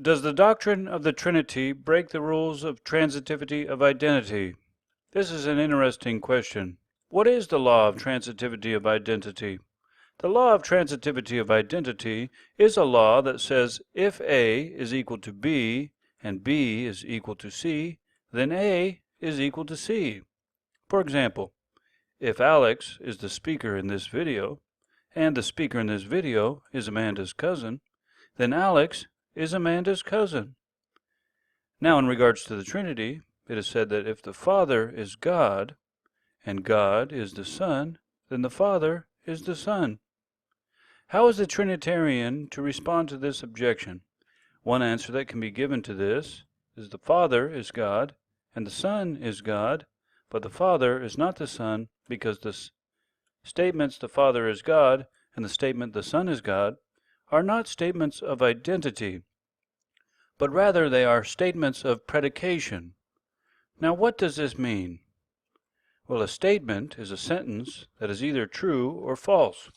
Does the doctrine of the Trinity break the rules of transitivity of identity? This is an interesting question. What is the law of transitivity of identity? The law of transitivity of identity is a law that says if A is equal to B and B is equal to C, then A is equal to C. For example, if Alex is the speaker in this video, and the speaker in this video is Amanda's cousin, then Alex is Amanda's cousin. Now, in regards to the Trinity, it is said that if the Father is God, and God is the Son, then the Father is the Son. How is the Trinitarian to respond to this objection? One answer that can be given to this is the Father is God, and the Son is God, but the Father is not the Son, because the statements the Father is God and the statement the Son is God are not statements of identity, but rather they are statements of predication. Now, what does this mean? Well, a statement is a sentence that is either true or false.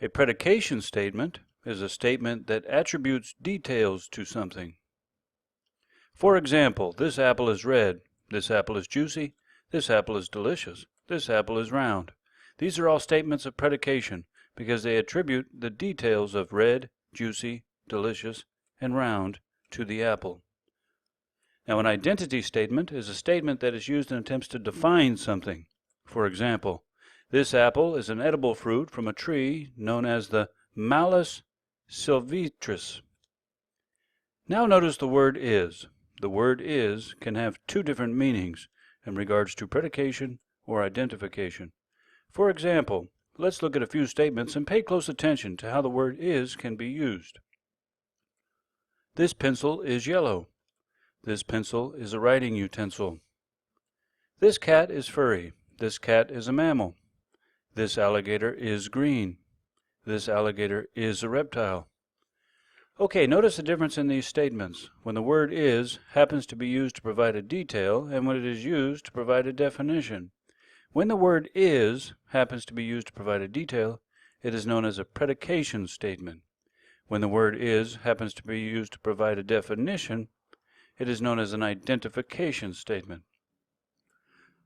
A predication statement is a statement that attributes details to something. For example, this apple is red, this apple is juicy, this apple is delicious, this apple is round. These are all statements of predication because they attribute the details of red, juicy, delicious, and round to the apple. Now, an identity statement is a statement that is used in attempts to define something. For example, this apple is an edible fruit from a tree known as the Malus sylvestris. Now notice the word is. The word is can have two different meanings in regards to predication or identification. For example, let's look at a few statements and pay close attention to how the word is can be used. This pencil is yellow. This pencil is a writing utensil. This cat is furry. This cat is a mammal. This alligator is green. This alligator is a reptile. Okay, notice the difference in these statements when the word is happens to be used to provide a detail and when it is used to provide a definition. When the word is happens to be used to provide a detail, it is known as a predication statement. When the word is happens to be used to provide a definition, it is known as an identification statement.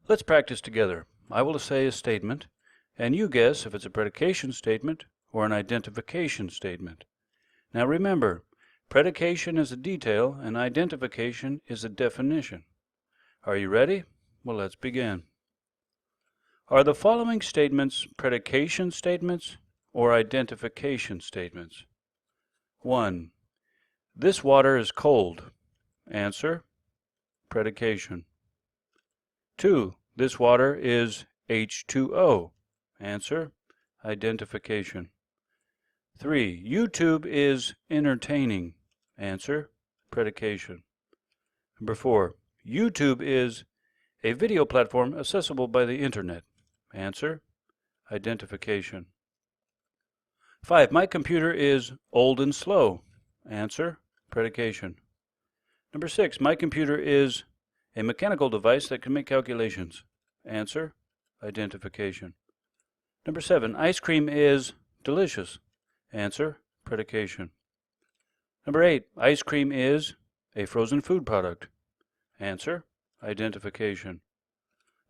Let's practice together. I will say a statement, and you guess if it's a predication statement or an identification statement. Now remember, predication is a detail and identification is a definition. Are you ready? Well, let's begin. Are the following statements predication statements or identification statements? 1. This water is cold. Answer: predication. 2. This water is H2O. Answer: identification. 3. YouTube is entertaining. Answer: predication. Number 4. YouTube is a video platform accessible by the internet. Answer: identification. 5. My computer is old and slow. Answer: predication. Number 6. My computer is a mechanical device that can make calculations. Answer: identification. Number 7. Ice cream is delicious. Answer: predication. Number 8. Ice cream is a frozen food product. Answer: identification.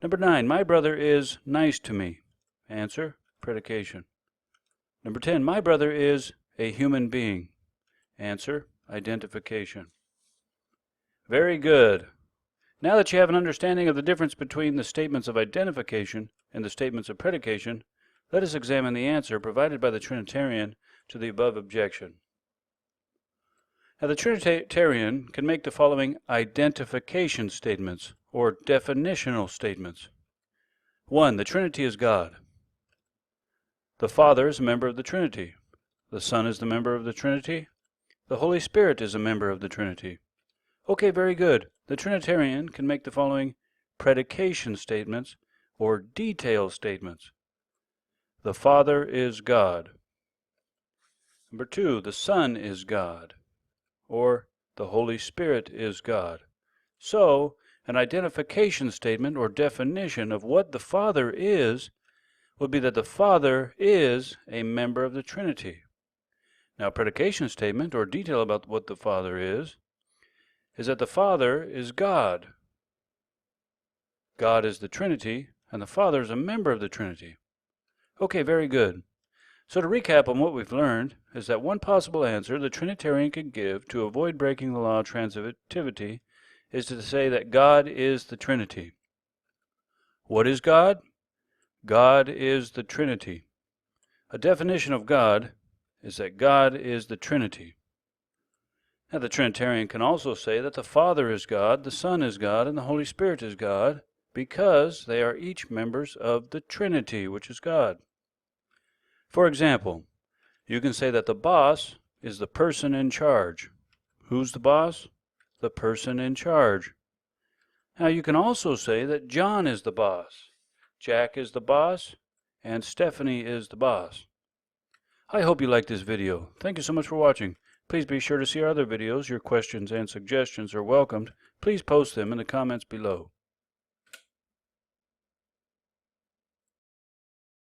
Number 9. My brother is nice to me. Answer: predication. Number 10. My brother is a human being. Answer: identification. Very good. Now that you have an understanding of the difference between the statements of identification and the statements of predication, let us examine the answer provided by the Trinitarian to the above objection. Now, the Trinitarian can make the following identification statements or definitional statements. 1. The Trinity is God. The Father is a member of the Trinity. The Son is the member of the Trinity. The Holy Spirit is a member of the Trinity. Okay, very good. The Trinitarian can make the following predication statements or detail statements. The Father is God. Number 2, the Son is God, or the Holy Spirit is God. So, an identification statement or definition of what the Father is would be that the Father is a member of the Trinity. Now, predication statement, or detail about what the Father is that the Father is God. God is the Trinity, and the Father is a member of the Trinity. Okay, very good. So to recap on what we've learned is that one possible answer the Trinitarian can give to avoid breaking the law of transitivity is to say that God is the Trinity. What is God? God is the Trinity. A definition of God is that God is the Trinity. Now, the Trinitarian can also say that the Father is God, the Son is God, and the Holy Spirit is God, because they are each members of the Trinity, which is God. For example, you can say that the boss is the person in charge. Who's the boss? The person in charge. Now, you can also say that John is the boss, Jack is the boss, and Stephanie is the boss. I hope you liked this video. Thank you so much for watching. Please be sure to see our other videos. Your questions and suggestions are welcomed. Please post them in the comments below.